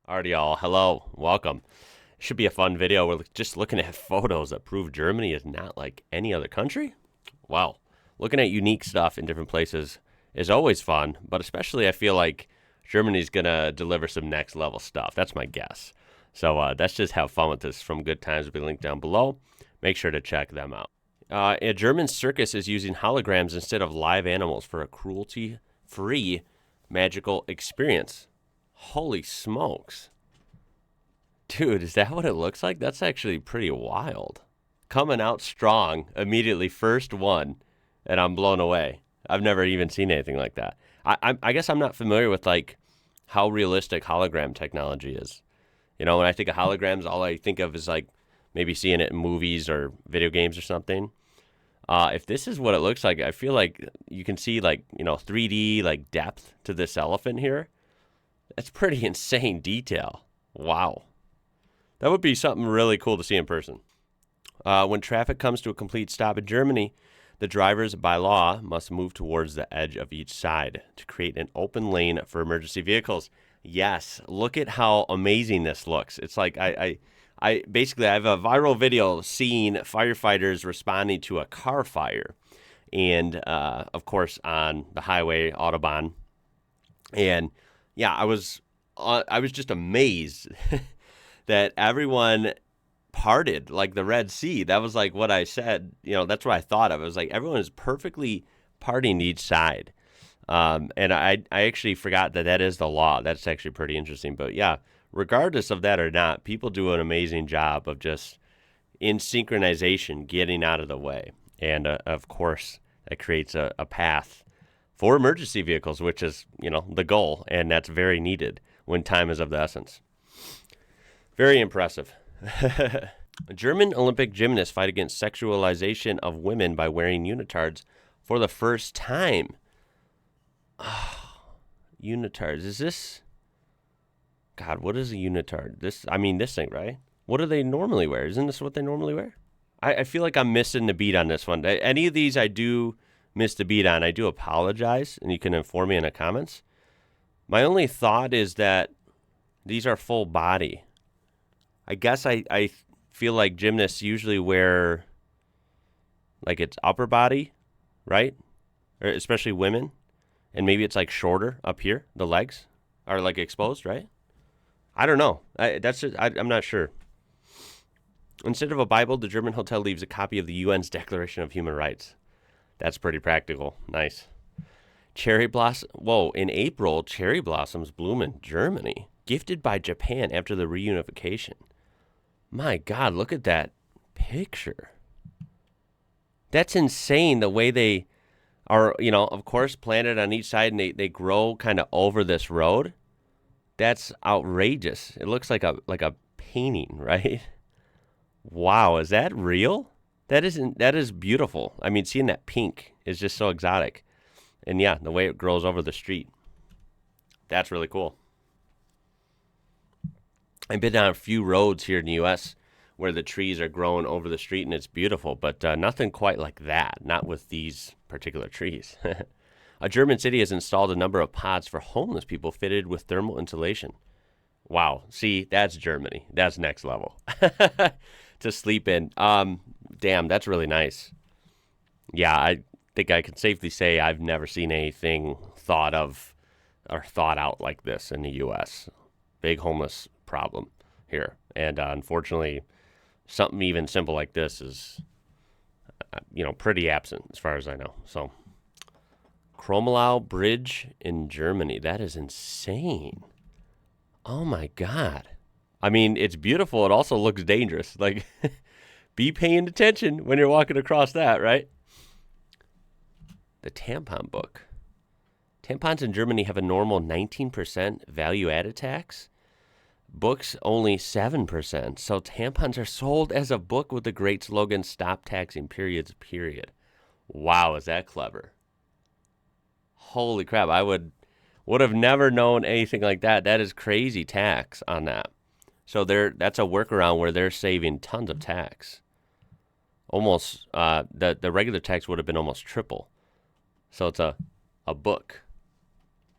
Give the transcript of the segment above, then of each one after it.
Alrighty, y'all. Hello. Welcome. Should be a fun video. We're just looking at photos that prove Germany is not like any other country. Wow. Looking at unique stuff in different places is always fun, but especially I feel like Germany's going to deliver some next level stuff. That's my guess. So let's just have fun with this. From Good Times will be linked down below. Make sure to check them out. A German circus is using holograms instead of live animals for a cruelty-free magical experience. Holy smokes. Dude, is that what it looks like? That's actually pretty wild. Coming out strong immediately, first one, and I'm blown away. I've never even seen anything like that. I guess I'm not familiar with like how realistic hologram technology is. You know, when I think of holograms, all I think of is like maybe seeing it in movies or video games or something. If this is what it looks like, I feel like you can see like, 3D like depth to this elephant here. That's pretty insane detail. Wow. That would be something really cool to see in person. When traffic comes to a complete stop in Germany, the drivers, by law, must move towards the edge of each side to create an open lane for emergency vehicles. Yes, look at how amazing this looks. It's like I basically have a viral video seeing firefighters responding to a car fire, and of course on the highway Autobahn, and yeah, I was just amazed that everyone parted like the Red Sea. That was like what I said. That's what I thought of. It was like everyone is perfectly parting each side. And I actually forgot that is the law. That's actually pretty interesting. But yeah, regardless of that or not, people do an amazing job of just in synchronization getting out of the way. And of course, that creates a path for emergency vehicles, which is, the goal. And that's very needed when time is of the essence. Very impressive. German Olympic gymnasts fight against sexualization of women by wearing unitards for the first time. Oh, unitards. Is this... God, what is a unitard? This thing, right? What do they normally wear? Isn't this what they normally wear? I feel like I'm missing the beat on this one. Any of these I do miss the beat on, I do apologize, and you can inform me in the comments. My only thought is that these are full body. I guess I feel like gymnasts usually wear like it's upper body, right? Or especially women. And maybe it's like shorter up here. The legs are like exposed, right? I don't know. I'm not sure. Instead of a Bible, the German hotel leaves a copy of the UN's Declaration of Human Rights. That's pretty practical. Nice. Cherry blossom. Whoa, in April, cherry blossoms bloom in Germany, gifted by Japan after the reunification. My God, look at that picture. That's insane the way they are, of course, planted on each side, and they grow kind of over this road. That's outrageous. It looks like a painting, right? Wow, is that real? That is beautiful. I mean, seeing that pink is just so exotic. And yeah, the way it grows over the street. That's really cool. I've been on a few roads here in the U.S. where the trees are growing over the street, and it's beautiful, but nothing quite like that, not with these particular trees. A German city has installed a number of pods for homeless people fitted with thermal insulation. Wow. See, that's Germany. That's next level. To sleep in. Damn, that's really nice. Yeah, I think I can safely say I've never seen anything thought of or thought out like this in the U.S. Big homeless problem here. And unfortunately, something even simple like this is, pretty absent as far as I know. So, Kromelau Bridge in Germany. That is insane. Oh, my God. I mean, it's beautiful. It also looks dangerous. Like, be paying attention when you're walking across that, right? The tampon book. Tampons in Germany have a normal 19% value-added tax. Books only 7%. So tampons are sold as a book with the great slogan, "Stop taxing periods, period." Wow, is that clever? Holy crap, I would have never known anything like that. That is crazy tax on that. So that's a workaround where they're saving tons of tax. Almost, the regular tax would have been almost triple. So it's a book.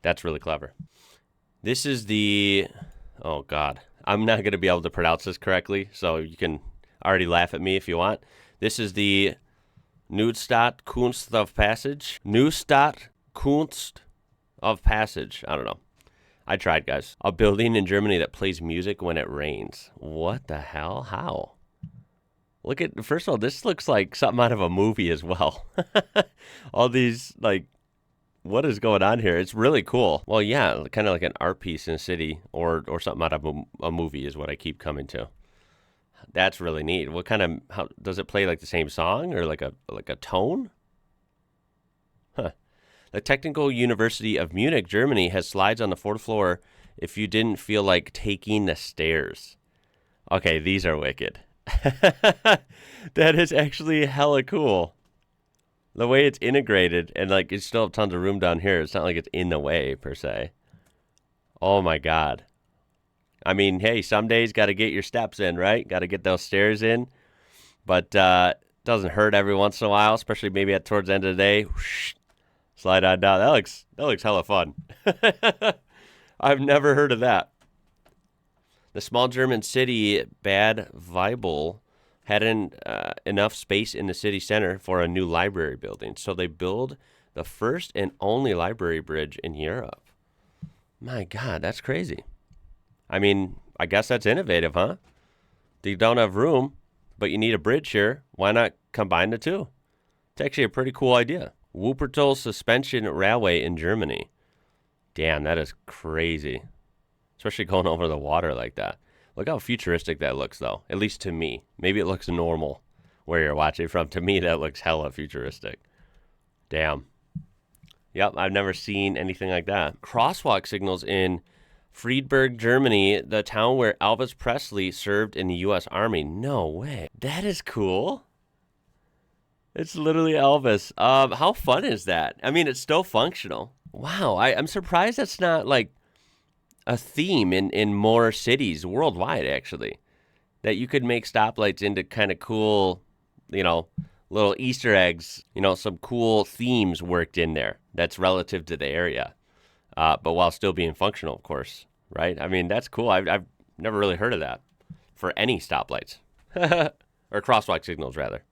That's really clever. This is the Oh, God. I'm not going to be able to pronounce this correctly, so you can already laugh at me if you want. This is the Neustadt Kunst of Passage. Neustadt Kunst of Passage. I don't know. I tried, guys. A building in Germany that plays music when it rains. What the hell? How? Look at, first of all, this looks like something out of a movie as well. All these, like, what is going on here? It's really cool. Well, yeah, kind of like an art piece in a city or something out of a movie is what I keep coming to. That's really neat. What kind of, how does it play like the same song or like a tone? Huh. The Technical University of Munich, Germany has slides on the fourth floor if you didn't feel like taking the stairs. Okay, these are wicked. That is actually hella cool. The way it's integrated, and like you still have tons of room down here. It's not like it's in the way per se. Oh my God. I mean, hey, some days got to get your steps in, right? Got to get those stairs in. But doesn't hurt every once in a while, especially maybe at towards the end of the day. Whoosh, slide on down. That looks hella fun. I've never heard of that. The small German city Bad Weibel had enough space in the city center for a new library building. So they build the first and only library bridge in Europe. My God, that's crazy. I mean, I guess that's innovative, huh? You don't have room, but you need a bridge here. Why not combine the two? It's actually a pretty cool idea. Wuppertal Suspension Railway in Germany. Damn, that is crazy. Especially going over the water like that. Look how futuristic that looks, though. At least to me. Maybe it looks normal where you're watching from. To me, that looks hella futuristic. Damn. Yep, I've never seen anything like that. Crosswalk signals in Friedberg, Germany, the town where Elvis Presley served in the U.S. Army. No way. That is cool. It's literally Elvis. How fun is that? I mean, it's still functional. Wow, I'm surprised that's not like a theme in more cities worldwide, actually. That you could make stoplights into kind of cool, little Easter eggs, some cool themes worked in there that's relative to the area. But while still being functional, of course, right? I mean, that's cool. I've never really heard of that for any stoplights. Or crosswalk signals, rather.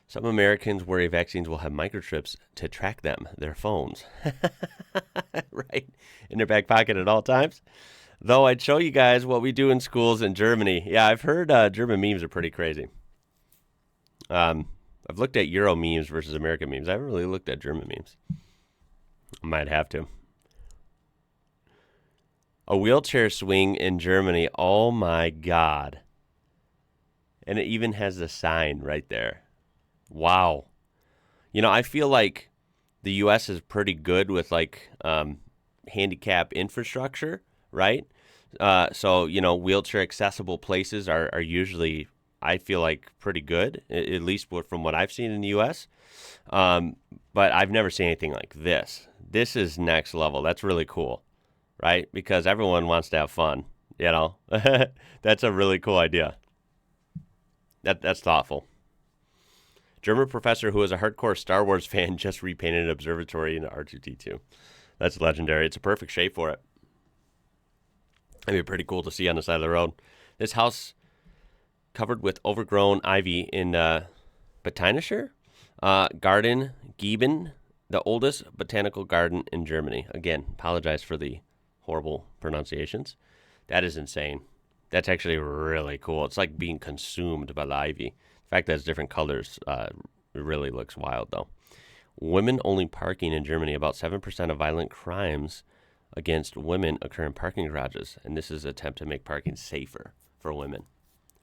Some Americans worry vaccines will have microchips to track them, their phones. Right? In their back pocket at all times. Though I'd show you guys what we do in schools in Germany. Yeah, I've heard German memes are pretty crazy. I've looked at Euro memes versus American memes. I haven't really looked at German memes. I might have to. A wheelchair swing in Germany. Oh my God. And it even has the sign right there. Wow. I feel like the U.S. is pretty good with like handicap infrastructure, right? So, wheelchair accessible places are usually, I feel like, pretty good, at least from what I've seen in the U.S. But I've never seen anything like this. This is next level. That's really cool, right? Because everyone wants to have fun, That's a really cool idea. That's thoughtful. German professor who is a hardcore Star Wars fan just repainted an observatory into R2-D2. That's legendary. It's a perfect shape for it. It'd be pretty cool to see on the side of the road. This house covered with overgrown ivy in Botanischer Garden Geben, the oldest botanical garden in Germany. Again, apologize for the horrible pronunciations. That is insane. That's actually really cool. It's like being consumed by the ivy. The fact that it's different colors really looks wild, though. Women-only parking in Germany. About 7% of violent crimes against women occur in parking garages, and this is an attempt to make parking safer for women.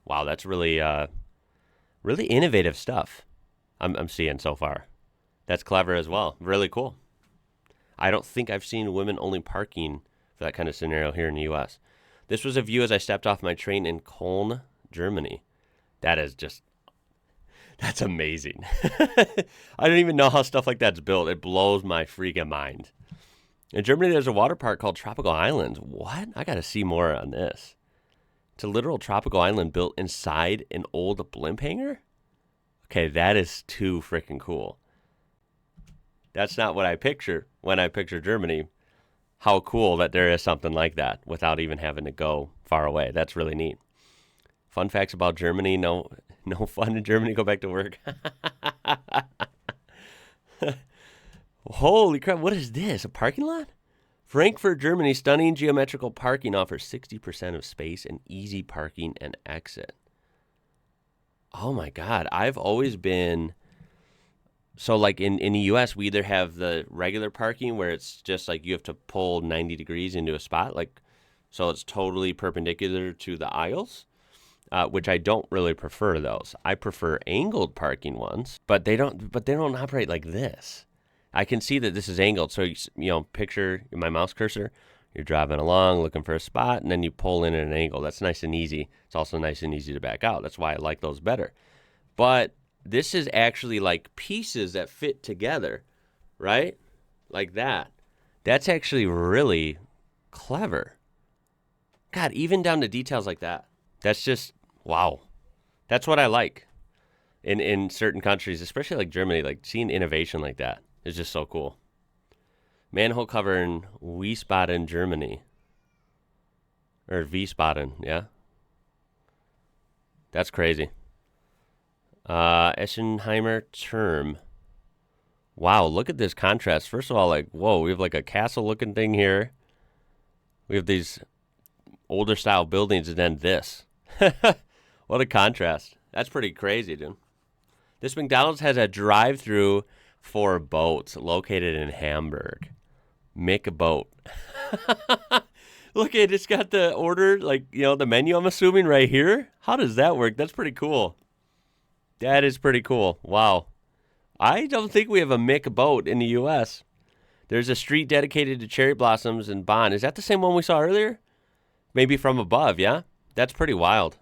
Wow, that's really, really innovative stuff I'm seeing so far. That's clever as well. Really cool. I don't think I've seen women-only parking for that kind of scenario here in the U.S. This was a view as I stepped off my train in Cologne, Germany. That is just... That's amazing. I don't even know how stuff like that's built. It blows my freaking mind. In Germany, there's a water park called Tropical Islands. What? I got to see more on this. It's a literal tropical island built inside an old blimp hangar? Okay, that is too freaking cool. That's not what I picture when I picture Germany. how cool that there is something like that without even having to go far away. That's really neat. Fun facts about Germany. No fun in Germany. Go back to work. Holy crap. What is this? A parking lot? Frankfurt, Germany. Stunning geometrical parking offers 60% of space and easy parking and exit. Oh my God. I've always been... So like in the U.S., we either have the regular parking where it's just like you have to pull 90 degrees into a spot, like so it's totally perpendicular to the aisles, which I don't really prefer those. I prefer angled parking ones, but they don't operate like this. I can see that this is angled, so picture my mouse cursor. You're driving along looking for a spot, and then you pull in at an angle. That's nice and easy. It's also nice and easy to back out. That's why I like those better. But this is actually like pieces that fit together, right? Like that. That's actually really clever. God, even down to details like that. That's just, wow. That's what I like in certain countries, especially like Germany. Like seeing innovation like that is just so cool. Manhole cover in Wiesbaden, Germany. Or Wiesbaden, yeah? That's crazy. Eschenheimer term. Wow, look at this contrast. First of all, like, whoa, we have like a castle-looking thing here. We have these older style buildings and then this. What a contrast. That's pretty crazy, dude. This McDonald's has a drive-through for boats located in Hamburg. Make a boat. Look, it just got the order, like, the menu, I'm assuming, right here. How does that work? That's pretty cool. That is pretty cool. Wow. I don't think we have a Mick boat in the U.S. There's a street dedicated to cherry blossoms in Bonn. Is that the same one we saw earlier? Maybe from above, yeah? That's pretty wild.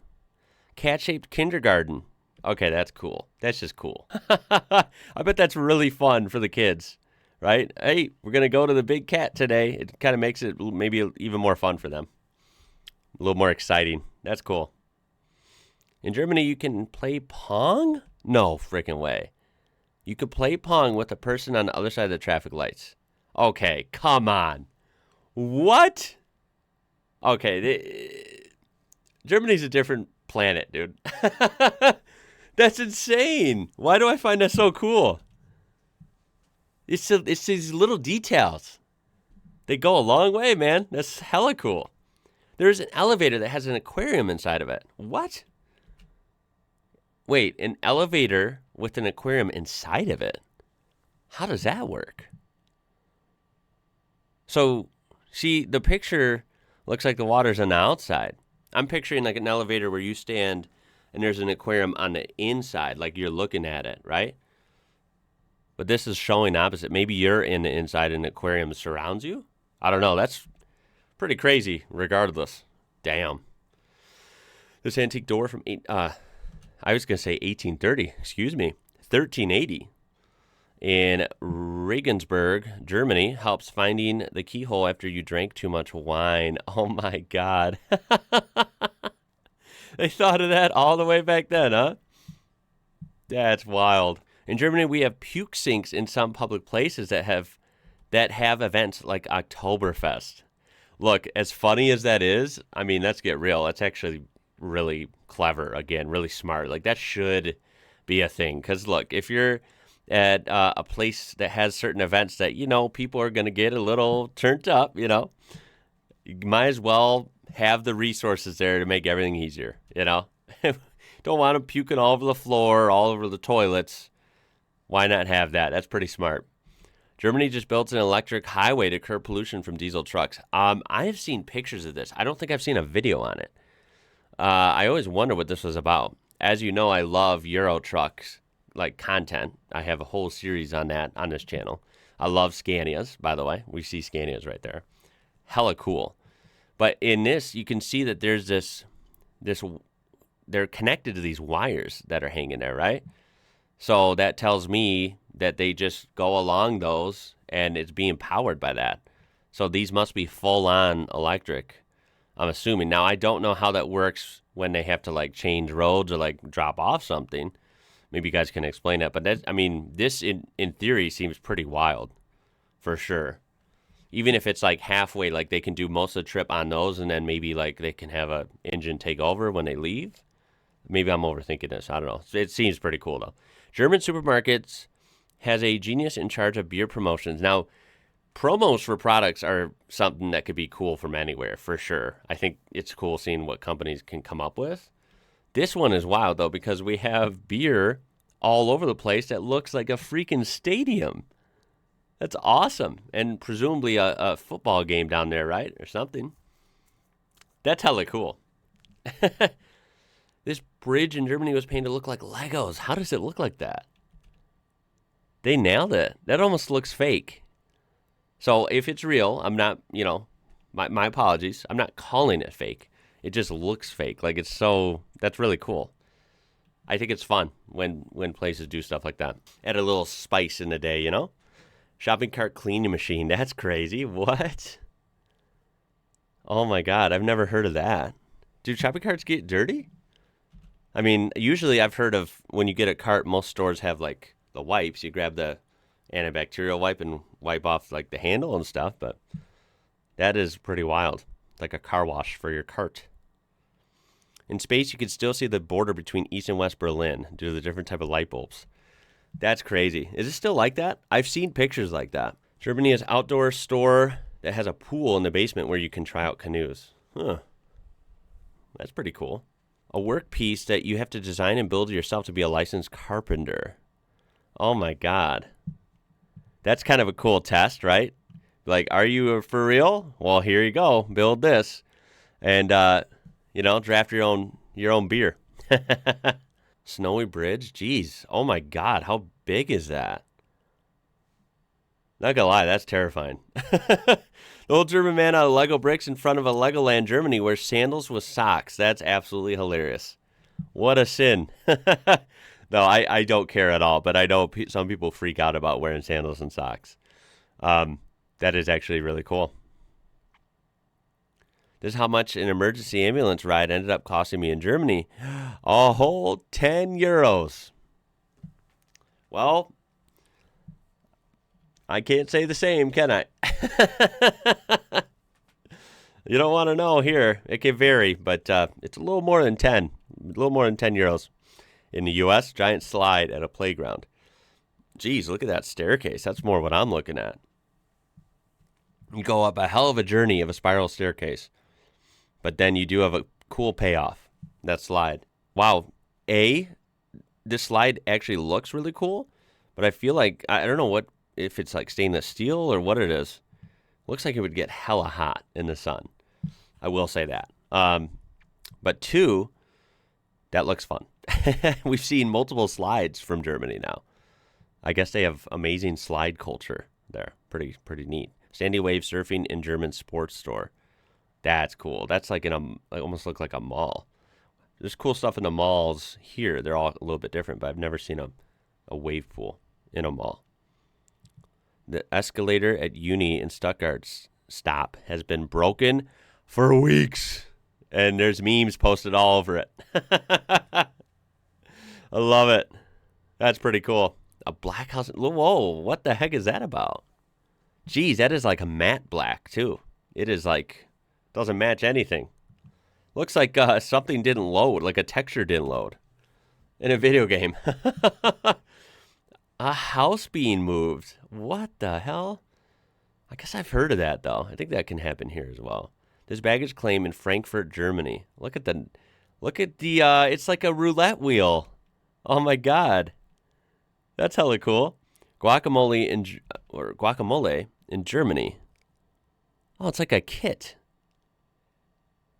Cat-shaped kindergarten. Okay, that's cool. That's just cool. I bet that's really fun for the kids, right? Hey, we're going to go to the big cat today. It kind of makes it maybe even more fun for them. A little more exciting. That's cool. In Germany, you can play Pong? No freaking way. You could play Pong with the person on the other side of the traffic lights. Okay, come on. What? Okay, Germany's a different planet, dude. That's insane. Why do I find that so cool? It's these little details. They go a long way, man. That's hella cool. There's an elevator that has an aquarium inside of it. What? Wait, an elevator with an aquarium inside of it? How does that work? So, see, the picture looks like the water's on the outside. I'm picturing like an elevator where you stand and there's an aquarium on the inside, like you're looking at it, right? But this is showing opposite. Maybe you're in the inside and the aquarium surrounds you? I don't know. That's pretty crazy regardless. Damn. This antique door from I was going to say 1830, excuse me, 1380 in Regensburg, Germany, helps finding the keyhole after you drank too much wine. Oh my God. They thought of that all the way back then, huh? That's wild. In Germany, we have puke sinks in some public places that have events like Oktoberfest. Look, as funny as that is, I mean, let's get real. That's actually really clever, again, really smart. Like, that should be a thing. Because, look, if you're at a place that has certain events that, people are going to get a little turned up, you might as well have the resources there to make everything easier, Don't want them puking all over the floor, all over the toilets. Why not have that? That's pretty smart. Germany just built an electric highway to curb pollution from diesel trucks. I have seen pictures of this. I don't think I've seen a video on it. I always wonder what this was about. As you know, I love Euro trucks, like content. I have a whole series on that on this channel. I love Scanias, by the way. We see Scanias right there. Hella cool. But in this, you can see that there's this, they're connected to these wires that are hanging there, right? So that tells me that they just go along those and it's being powered by that. So these must be full-on electric, I'm assuming. Now, I don't know how that works when they have to, like, change roads or, like, drop off something. Maybe you guys can explain that. But, this in theory seems pretty wild, for sure. even if it's like halfway, like they can do most of the trip on those, and then maybe like they can have a engine take over when they leave. Maybe I'm overthinking this. I don't know. It seems pretty cool though. German supermarkets has a genius in charge of beer promotions. Now, promos for products are something that could be cool from anywhere, for sure. I think it's cool seeing what companies can come up with. This one is wild, though, because we have beer all over the place that looks like a freaking stadium. That's awesome. And presumably a football game down there, right? Or something. That's hella cool. This bridge in Germany was painted to look like Legos. How does it look like that? They nailed it. That almost looks fake. So if it's real, I'm not, my apologies. I'm not calling it fake. It just looks fake. Like that's really cool. I think it's fun when places do stuff like that. Add a little spice in the day, Shopping cart cleaning machine. That's crazy. What? Oh my God. I've never heard of that. Do shopping carts get dirty? I mean, usually I've heard of when you get a cart, most stores have like the wipes. You grab the antibacterial wipe and wipe off like the handle and stuff, but that is pretty wild. Like a car wash for your cart. In space, you can still see the border between East and West Berlin due to the different type of light bulbs. That's crazy. Is it still like that? I've seen pictures like that. Germany has outdoor store that has a pool in the basement where you can try out canoes. Huh. That's pretty cool. A work piece that you have to design and build yourself to be a licensed carpenter. Oh my God. That's kind of a cool test, right? Like, are you for real? Well, here you go. Build this. And, draft your own beer. Snowy bridge? Jeez. Oh my God. How big is that? Not gonna lie, that's terrifying. The old German man out of Lego bricks in front of a Legoland, Germany, wears sandals with socks. That's absolutely hilarious. What a sin. No, I don't care at all, but I know some people freak out about wearing sandals and socks. That is actually really cool. This is how much an emergency ambulance ride ended up costing me in Germany. A whole 10 euros. Well, I can't say the same, can I? You don't want to know here. It can vary, but it's a little more than 10. A little more than 10 euros. In the U.S., giant slide at a playground. Geez, look at that staircase. That's more what I'm looking at. You go up a hell of a journey of a spiral staircase. But then you do have a cool payoff. That slide. Wow. This slide actually looks really cool. But I feel like, I don't know if it's like stainless steel or what it is. Looks like it would get hella hot in the sun. I will say that. But two, that looks fun. We've seen multiple slides from Germany now. I guess they have amazing slide culture there. Pretty neat. Sandy wave surfing in German sports store. That's cool. That's like almost look like a mall. There's cool stuff in the malls here. They're all a little bit different, but I've never seen a wave pool in a mall. The escalator at Uni in Stuttgart's stop has been broken for weeks. And there's memes posted all over it. I love it. That's pretty cool. A black house. Whoa, what the heck is that about? Geez, that is like a matte black, too. It is like, doesn't match anything. Looks like something didn't load, like a texture didn't load in a video game. A house being moved. What the hell? I guess I've heard of that, though. I think that can happen here as well. This baggage claim in Frankfurt, Germany. Look at the, it's like a roulette wheel. Oh my God. That's hella cool. Guacamole in Germany. Oh, it's like a kit.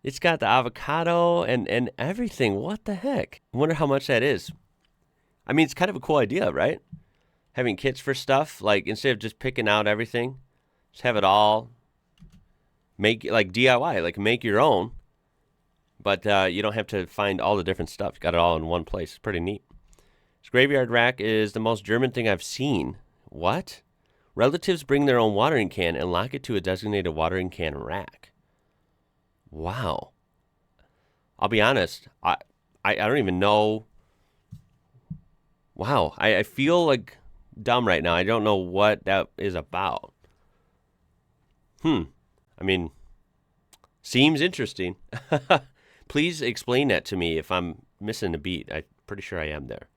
It's got the avocado and everything. What the heck? I wonder how much that is. I mean, it's kind of a cool idea, right? Having kits for stuff, like instead of just picking out everything, just have it all. Make like DIY, like make your own. But you don't have to find all the different stuff. You got it all in one place. It's pretty neat. This graveyard rack is the most German thing I've seen. What? Relatives bring their own watering can and lock it to a designated watering can rack. Wow. I'll be honest. I don't even know. Wow. I feel like dumb right now. I don't know what that is about. I mean, seems interesting. Please explain that to me if I'm missing a beat. I'm pretty sure I am there.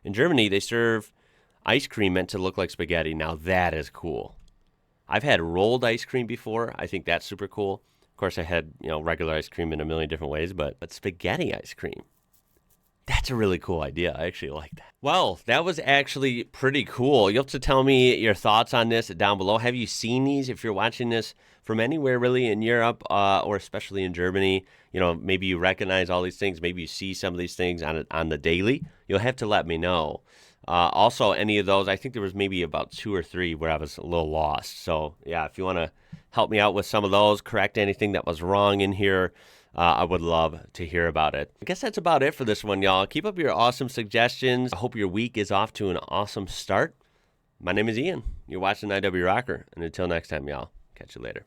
In Germany, they serve ice cream meant to look like spaghetti. Now that is cool. I've had rolled ice cream before. I think that's super cool. Of course, I had, regular ice cream in a million different ways, but spaghetti ice cream. That's a really cool idea. I actually like that. Well, that was actually pretty cool. You'll have to tell me your thoughts on this down below. Have you seen these? If you're watching this from anywhere really in Europe or especially in Germany, maybe you recognize all these things. Maybe you see some of these things on the daily. You'll have to let me know. Also, any of those, I think there was maybe about 2 or 3 where I was a little lost. So, yeah, if you want to help me out with some of those, correct anything that was wrong in here, I would love to hear about it. I guess that's about it for this one, y'all. Keep up your awesome suggestions. I hope your week is off to an awesome start. My name is Ian. You're watching IWrocker. And until next time, y'all, catch you later.